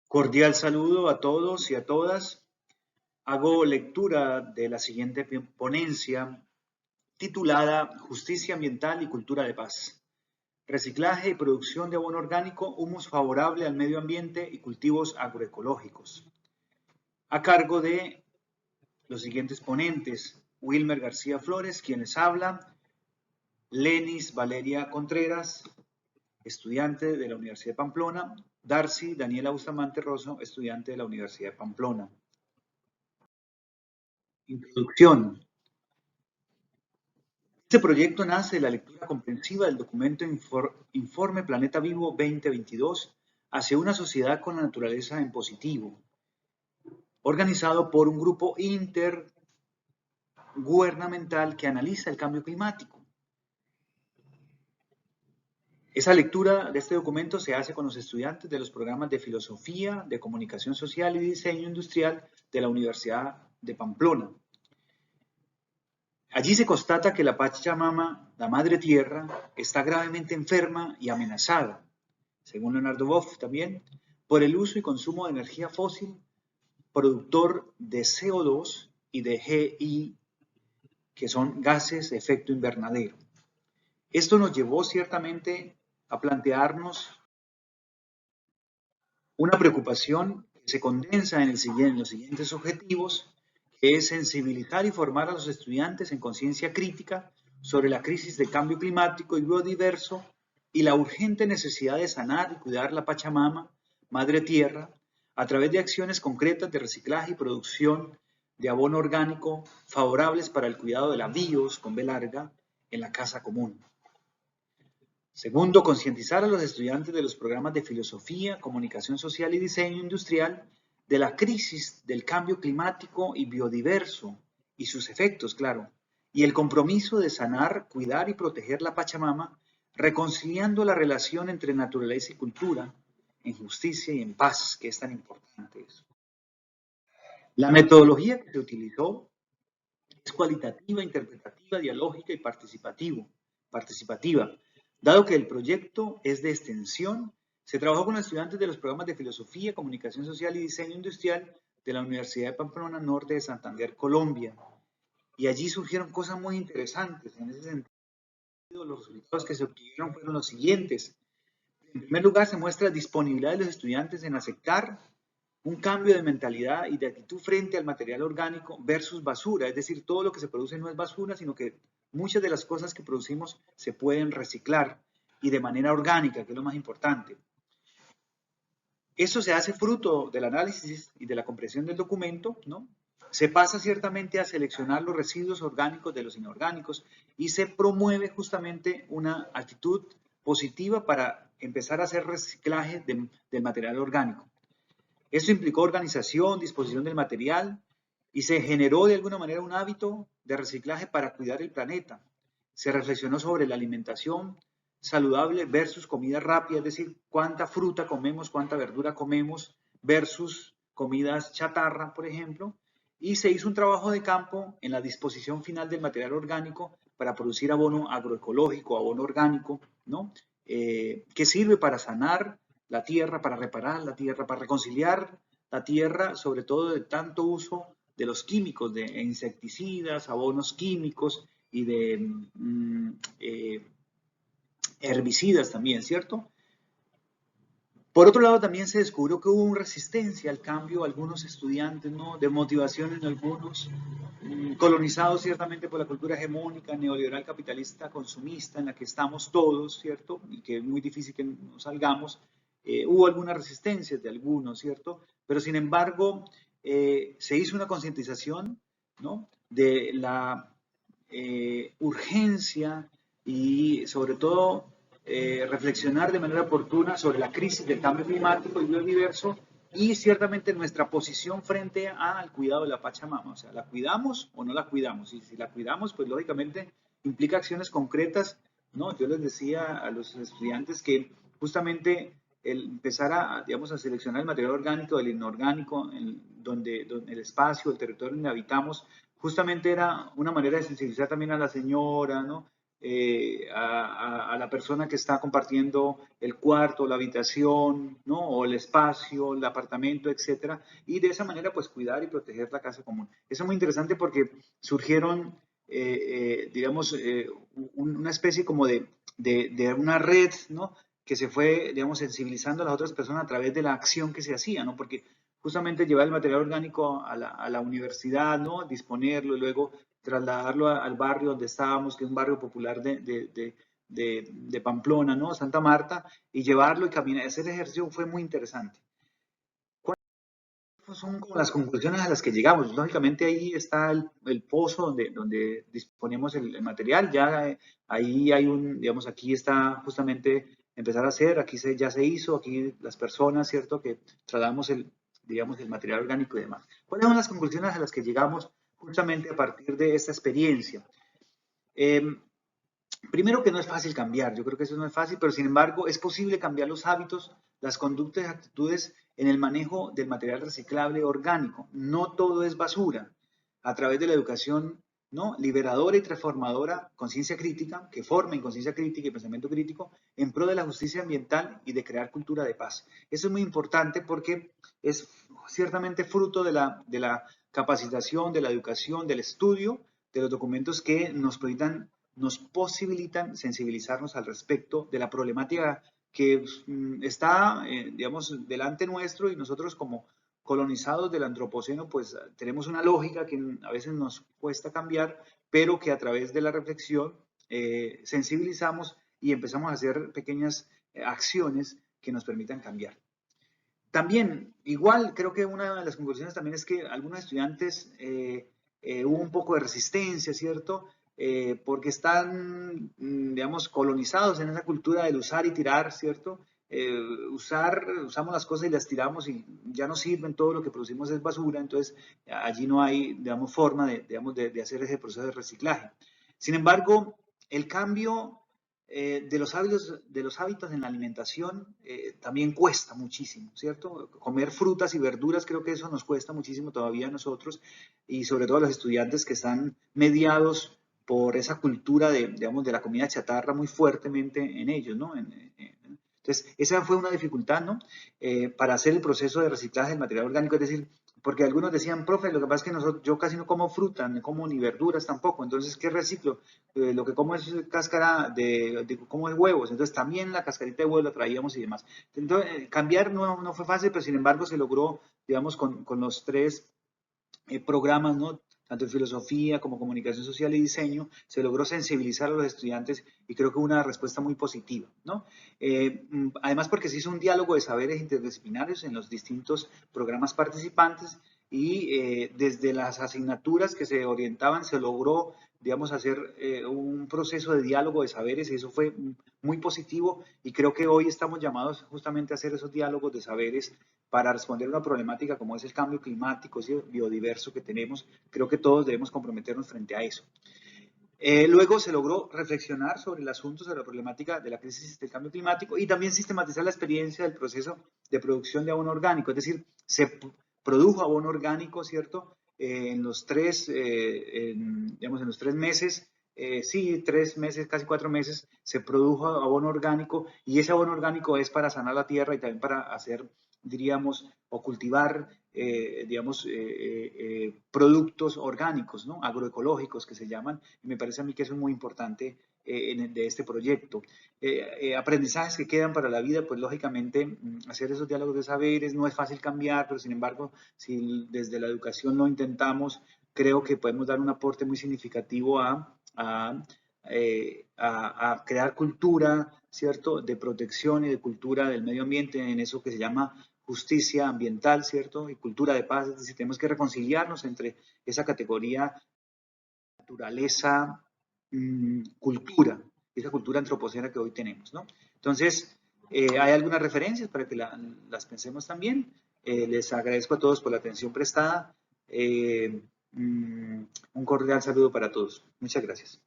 Cordial saludo a todos y a todas. Hago lectura de la siguiente ponencia titulada Justicia Ambiental y Cultura de Paz. Reciclaje y producción de abono orgánico, humus favorable al medio ambiente y cultivos agroecológicos. A cargo de los siguientes ponentes: Wilmer García Flores, quienes habla, Lenis Valeria Contreras, estudiante de la Universidad de Pamplona, Darcy Daniela Bustamante Rosso, estudiante de la Universidad de Pamplona. Introducción. Este proyecto nace de la lectura comprensiva del documento Informe Planeta Vivo 2022 hacia una sociedad con la naturaleza en positivo, organizado por un grupo intergubernamental que analiza el cambio climático. Esa lectura de este documento se hace con los estudiantes de los programas de Filosofía, de Comunicación Social y Diseño Industrial de la Universidad de Pamplona. Allí se constata que la Pachamama, la Madre Tierra, está gravemente enferma y amenazada, según Leonardo Boff también, por el uso y consumo de energía fósil, productor de CO2 y de GI, que son gases de efecto invernadero. Esto nos llevó ciertamente a plantearnos una preocupación que se condensa en los siguientes objetivos, que es sensibilizar y formar a los estudiantes en conciencia crítica sobre la crisis de cambio climático y biodiverso y la urgente necesidad de sanar y cuidar la Pachamama, Madre Tierra, a través de acciones concretas de reciclaje y producción de abono orgánico favorables para el cuidado de la bios, con B larga, en la casa común. Segundo, concientizar a los estudiantes de los programas de Filosofía, Comunicación Social y Diseño Industrial de la crisis del cambio climático y biodiverso y sus efectos, claro, y el compromiso de sanar, cuidar y proteger la Pachamama, reconciliando la relación entre naturaleza y cultura, en justicia y en paz, que es tan importante eso. La metodología que se utilizó es cualitativa, interpretativa, dialógica y participativa. Dado que el proyecto es de extensión, se trabajó con estudiantes de los programas de Filosofía, Comunicación Social y Diseño Industrial de la Universidad de Pamplona Norte de Santander, Colombia. Y allí surgieron cosas muy interesantes. En ese sentido, los resultados que se obtuvieron fueron los siguientes. En primer lugar, se muestra disponibilidad de los estudiantes en aceptar un cambio de mentalidad y de actitud frente al material orgánico versus basura, es decir, todo lo que se produce no es basura, sino que muchas de las cosas que producimos se pueden reciclar y de manera orgánica, que es lo más importante. Eso se hace fruto del análisis y de la comprensión del documento, ¿no? Se pasa ciertamente a seleccionar los residuos orgánicos de los inorgánicos y se promueve justamente una actitud positiva para empezar a hacer reciclaje del material orgánico. Esto implicó organización, disposición del material y se generó de alguna manera un hábito de reciclaje para cuidar el planeta. Se reflexionó sobre la alimentación saludable versus comida rápida, es decir, cuánta fruta comemos, cuánta verdura comemos versus comidas chatarra, por ejemplo, y se hizo un trabajo de campo en la disposición final del material orgánico para producir abono agroecológico, abono orgánico, ¿no? Que sirve para sanar la tierra, para reparar la tierra, para reconciliar la tierra, sobre todo de tanto uso de los químicos, de insecticidas, abonos químicos y de herbicidas también, ¿cierto? Por otro lado, también se descubrió que hubo una resistencia al cambio, algunos estudiantes, ¿no? De motivación en algunos, colonizados ciertamente por la cultura hegemónica, neoliberal, capitalista, consumista, en la que estamos todos, ¿cierto? Y que es muy difícil que nos salgamos. Hubo alguna resistencia de algunos, ¿cierto? Pero sin embargo, se hizo una concientización, ¿no? De la urgencia y sobre todo reflexionar de manera oportuna sobre la crisis del cambio climático y biodiverso y ciertamente nuestra posición frente al cuidado de la Pachamama. O sea, ¿la cuidamos o no la cuidamos? Y si la cuidamos, pues lógicamente implica acciones concretas, ¿no? Yo les decía a los estudiantes que justamente el empezar a, digamos, a seleccionar el material orgánico del inorgánico, donde el espacio, el territorio donde habitamos, justamente era una manera de sensibilizar también a la señora, ¿no? a la persona que está compartiendo el cuarto, la habitación, ¿no? O el espacio, el apartamento, etcétera, y de esa manera pues cuidar y proteger la casa común. Eso es muy interesante porque surgieron, digamos, una especie como de una red, ¿no? Que se fue, digamos, sensibilizando a las otras personas a través de la acción que se hacía, ¿no? Porque justamente llevar el material orgánico a la universidad, ¿no? Disponerlo y luego trasladarlo al barrio donde estábamos, que es un barrio popular de Pamplona, ¿no? Santa Marta, y llevarlo y caminar. Ese ejercicio fue muy interesante. ¿Cuáles son como las conclusiones a las que llegamos? Lógicamente ahí está el pozo donde disponemos el material, ya ahí hay un, digamos, aquí está justamente empezar a hacer, aquí ya se hizo, aquí las personas, ¿cierto? Que tratamos digamos, el material orgánico y demás. ¿Cuáles son las conclusiones a las que llegamos justamente a partir de esta experiencia? Eh, Primero que no es fácil cambiar, yo creo que eso no es fácil, pero sin embargo es posible cambiar los hábitos, las conductas y actitudes en el manejo del material reciclable orgánico. No todo es basura. A través de la educación, ¿no? Liberadora y transformadora, conciencia crítica, que formen conciencia crítica y pensamiento crítico en pro de la justicia ambiental y de crear cultura de paz. Eso es muy importante porque es ciertamente fruto de la capacitación, de la educación, del estudio, de los documentos que nos posibilitan sensibilizarnos al respecto de la problemática que está, digamos, delante nuestro, y nosotros como colonizados del antropoceno, pues tenemos una lógica que a veces nos cuesta cambiar, pero que a través de la reflexión sensibilizamos y empezamos a hacer pequeñas acciones que nos permitan cambiar. También, igual, creo que una de las conclusiones también es que algunos estudiantes hubo un poco de resistencia, ¿cierto? Porque están, digamos, colonizados en esa cultura del usar y tirar, ¿cierto? Usamos las cosas y las tiramos y ya no sirven, todo lo que producimos es basura, entonces allí no hay, digamos, forma digamos, de hacer ese proceso de reciclaje. Sin embargo, el cambio de los hábitos en la alimentación también cuesta muchísimo, ¿cierto? Comer frutas y verduras, creo que eso nos cuesta muchísimo todavía a nosotros, y sobre todo a los estudiantes que están mediados por esa cultura digamos, de la comida chatarra muy fuertemente en ellos, ¿no? Entonces, esa fue una dificultad, ¿no? Para hacer el proceso de reciclaje del material orgánico, es decir, porque algunos decían, profe, lo que pasa es que yo casi no como fruta, no como ni verduras tampoco, entonces, ¿qué reciclo? Lo que como es cáscara como es huevos, entonces también la cascarita de huevos la traíamos y demás. Entonces, cambiar no fue fácil, pero sin embargo se logró, digamos, con los tres programas, ¿no? Tanto en filosofía como comunicación social y diseño, se logró sensibilizar a los estudiantes y creo que hubo una respuesta muy positiva, ¿no? Además porque se hizo un diálogo de saberes interdisciplinarios en los distintos programas participantes y desde las asignaturas que se orientaban se logró, digamos, hacer un proceso de diálogo de saberes y eso fue muy positivo y creo que hoy estamos llamados justamente a hacer esos diálogos de saberes para responder a una problemática como es el cambio climático, ese biodiverso que tenemos. Creo que todos debemos comprometernos frente a eso. Luego se logró reflexionar sobre el asunto, sobre la problemática de la crisis del cambio climático y también sistematizar la experiencia del proceso de producción de abono orgánico, es decir, se produjo abono orgánico, ¿cierto? En los digamos, en los 3 meses, sí, 3 meses, casi 4 meses, se produjo abono orgánico y ese abono orgánico es para sanar la tierra y también para hacer, diríamos, o cultivar, digamos, productos orgánicos, ¿no? Agroecológicos que se llaman, y me parece a mí que eso es muy importante de este proyecto. Aprendizajes que quedan para la vida, pues lógicamente hacer esos diálogos de saberes, no es fácil cambiar, pero sin embargo, si desde la educación lo intentamos, creo que podemos dar un aporte muy significativo a crear cultura, ¿cierto?, de protección y de cultura del medio ambiente en eso que se llama justicia ambiental, ¿cierto?, y cultura de paz, es decir, tenemos que reconciliarnos entre esa categoría naturaleza, cultura, esa cultura antropocena que hoy tenemos, ¿no? Entonces, hay algunas referencias para que las pensemos también. Les agradezco a todos por la atención prestada. Un cordial saludo para todos. Muchas gracias.